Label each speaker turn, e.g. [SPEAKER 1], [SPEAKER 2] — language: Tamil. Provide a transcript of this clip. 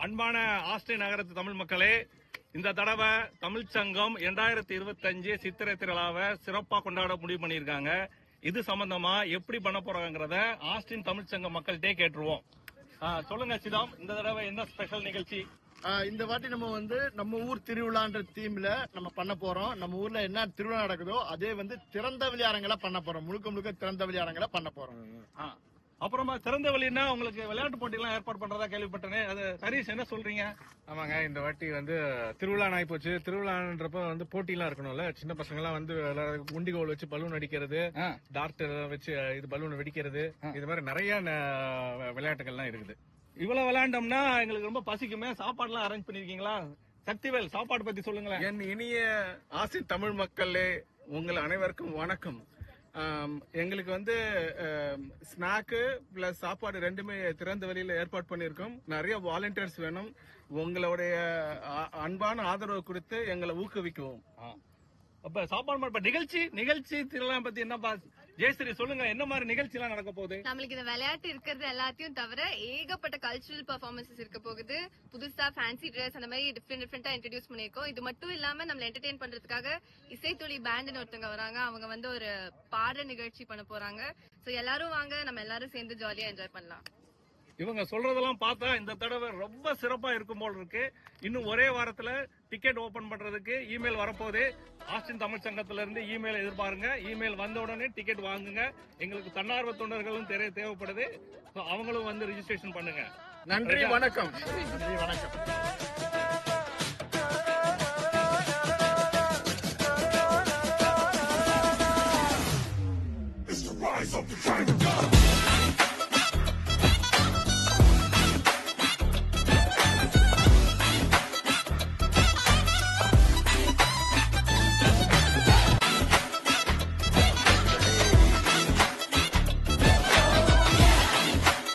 [SPEAKER 1] அன்பான ஆஸ்திரேலிய நகரத்து தமிழ் மக்களே, இந்த தடவை தமிழ் சங்கம் 2025 சித்திரை திருவிழாவை சிறப்பா கொண்டாட முடிவு பண்ணியிருக்காங்க. இது சம்பந்தமா எப்படி பண்ண போறாங்கிறத ஆஸ்டின் தமிழ் சங்க மக்கள்கிட்டே கேட்டுருவோம். சொல்லுங்க சிதாம், இந்த தடவை என்ன ஸ்பெஷல் நிகழ்ச்சி?
[SPEAKER 2] இந்த வாட்டி நம்ம நம்ம ஊர் திருவிழான்ற தீம்ல நம்ம பண்ண போறோம். நம்ம ஊர்ல என்ன திருவிழா நடக்குதோ அதே திறந்த வெளியாரங்களை பண்ண போறோம். முழுக்க முழுக்க திறந்த வெளியாரங்களை பண்ண போறோம்.
[SPEAKER 1] அப்புறமா திறந்த வெளினா உங்களுக்கு விளையாட்டு போட்டி எல்லாம் ஏற்பாடு பண்றதா கேள்விப்பட்டேன். அது ஹரிஷ் என்ன சொல்றீங்க?
[SPEAKER 3] ஆமாங்க, இந்த வாட்டி திருவிழா ஆகி போச்சு. திருவிழான்றப்ப போட்டி எல்லாம் இருக்கணும்ல. சின்ன பசங்க எல்லாம் உண்டிகோல் வச்சு பலூன் அடிக்கிறது, டார்டர் வச்சு இது பலூன் வெடிக்கிறது, இது மாதிரி நிறைய விளையாட்டுகள்லாம் இருக்குது.
[SPEAKER 1] இவ்வளவு விளையாண்டோம்னா எங்களுக்கு ரொம்ப பசிக்குமே. சாப்பாடு எல்லாம் அரேஞ்ச் பண்ணிருக்கீங்களா? சக்திவேல், சாப்பாடு பத்தி சொல்லுங்களேன்.
[SPEAKER 4] என் இனிய ஆசின் தமிழ் மக்களே, உங்கள் அனைவருக்கும் வணக்கம். எங்களுக்கு ஸ்நாக்கு பிளஸ் சாப்பாடு ரெண்டுமே திறந்த வெளியில ஏற்பாடு பண்ணிருக்கோம். நிறைய வாலண்டியர்ஸ் வேணும். உங்களுடைய அன்பான ஆதரவு கொடுத்து எங்களை ஊக்குவிக்கவும்.
[SPEAKER 1] அப்ப சாப்பாடு நிகழ்ச்சி திருவிழா பத்தி என்ன ஜெயஸ்ரீ சொல்லுங்க, என்ன மாதிரி நிகழ்ச்சி எல்லாம் நடக்க போகுது?
[SPEAKER 5] நம்மளுக்கு இந்த விளையாட்டு இருக்கிறது எல்லாத்தையும் தவிர ஏகப்பட்ட கல்ச்சுரல் பெர்ஃபார்மன்சஸ் இருக்க போகுது. புதுசா ஃபேன்சி ட்ரெஸ் அந்த மாதிரி டிஃபரெண்டா இன்ட்ரோடியூஸ் பண்ணிருக்கோம். இது மட்டும் இல்லாம நம்மள என்டர்டெயின் பண்றதுக்காக இசைத்துளி பேண்ட்னு ஒருத்தவங்க வராங்க. அவங்க ஒரு பாடுற நிகழ்ச்சி பண்ண போறாங்க. சோ எல்லாரும் வாங்க, நம்ம எல்லாரும் சேர்ந்து ஜாலியா என்ஜாய் பண்ணலாம்.
[SPEAKER 1] இவங்க சொல்றதெல்லாம் பார்த்தா இந்த தடவை ரொம்ப சிறப்பா இருக்கும் போல் இருக்கு. இன்னும் ஒரே வாரத்துல டிக்கெட் ஓபன் பண்றதுக்கு இமெயில் வரப்போகுது. ஆஸ்டின் தமிழ் சங்கத்துல இருந்து இமெயில் எதிர்பாருங்க. இமெயில் வந்த உடனே டிக்கெட் வாங்குங்க. எங்களுக்கு தன்னார்வ தொண்டர்களும் தேவைப்படுது. அவங்களும் ரிஜிஸ்ட்ரேஷன் பண்ணுங்க.
[SPEAKER 4] நன்றி, வணக்கம்.
[SPEAKER 2] நன்றி, வணக்கம்.